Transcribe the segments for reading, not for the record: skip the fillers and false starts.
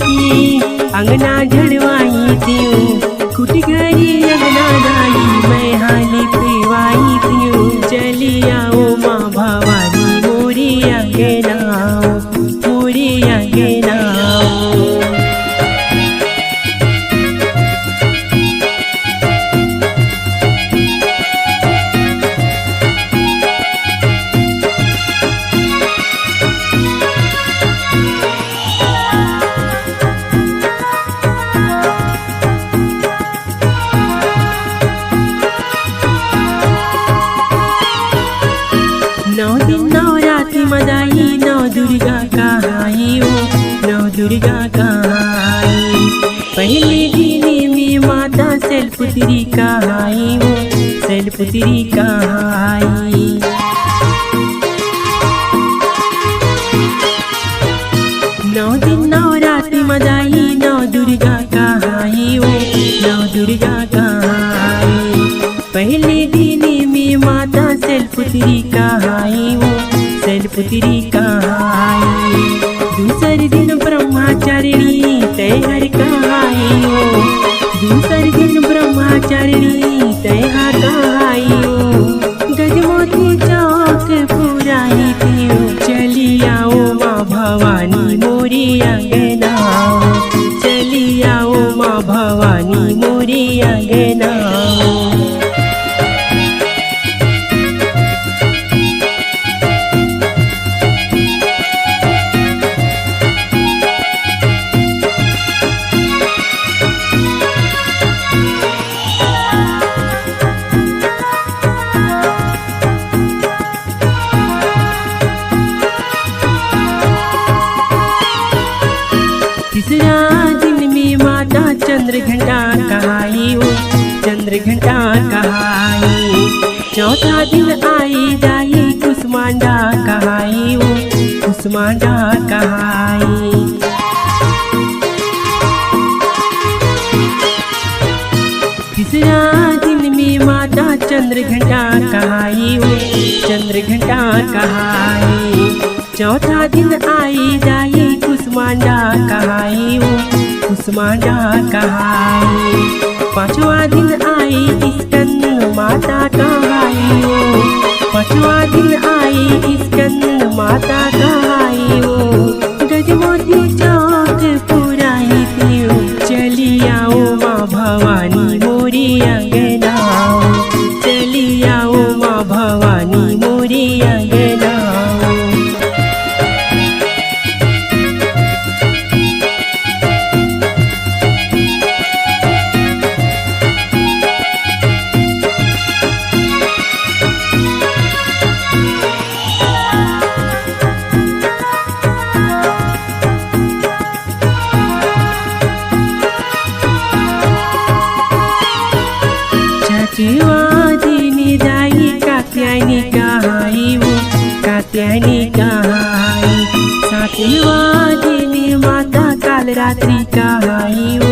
की अंगना झड़वाई तियो कुट गई अंगना डाली मैं हाली पिवाई तियो चली आओ माँ भवानी मोरी अंगना मोरी अंगना। नौ दिन नवरात्रि मदाई नौ दुर्गा कहाई ओ नौ दुर्गा कहाई पहले दिन में माता शैलपुत्री कहाई ओ शैलपुत्री कहाई। नौ दिन नवरात्रि मदाई नौ दुर्गा कहाई ओ नौ दुर्गा कहाई पहले दिन में माता शैलपुत्री कहाई ओ शैलपुत्री कहाई। दूसरे दिन ब्रह्मचारिणी तैहर कहाई ओ दूसरे दिन ब्रह्मचारिणी तैहर कहाई ओ गजमोती चौक पुराई तियो चली आओ माँ भवानी मोरी अंगना चली आओ माँ भवानी मोरी अंगना। तीसरा दिन में माता चंद्रघंटा कहाई ओ चंद्रघंटा कहाई। चौथा दिन आई जाई कुसमांडा कहाई ओ कुसमांडा कहाई। तीसरा दिन में माता चंद्रघंटा कहाई ओ चंद्रघंटा कहाई। चौथा दिन आई जाई कुसमांडा कहाई ओ कुसमांडा कहाई। पांचवा दिन आई स्कंद माता कहाई ओ पांचवा दिन आई स्कंद माता कहाई ओ गजमोती चौक पुराई तियो चली आओ माँ भवानी मोरी अंगना चली आओ माँ भवानी मोरी अंगना। छठवादिनी दाई कात्यायनी कहाई वो कात्यायनी कहाई। सातवादिनी माता कालरात्रि कहाई वो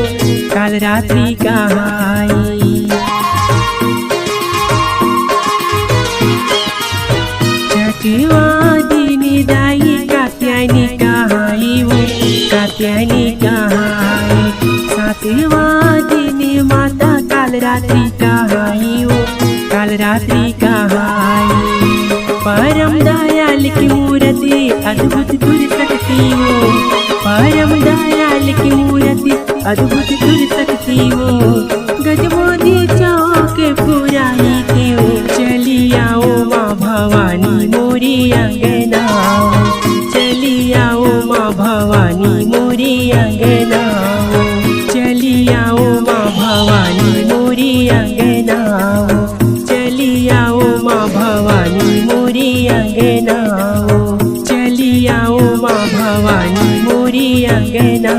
कालरात्रि कहाई। छठवादिनी दाई कात्यायनी कहाई वो कात्यायनी कहाई। सातवादिनी माता कालरात्रि कहाई ओ कालरात्रि कहाई। परम दयाल की मूर्ति अद्भुत दूर सकती हो परम दयाल की मूर्ति अद्भुत दूर सकती हो गजमोती चौक पुराई तियो चली आओ माँ भवानी मोरी अंगना चली आओ माँ भवानी मोरी अंगना चली आओ माँ भवानी मोरी अंगना चली आओ माँ भवानी मोरी अंगना चली आओ माँ भवानी मोरी अंगना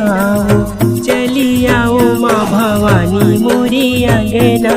चली आओ माँ भवानी मोरी अंगना।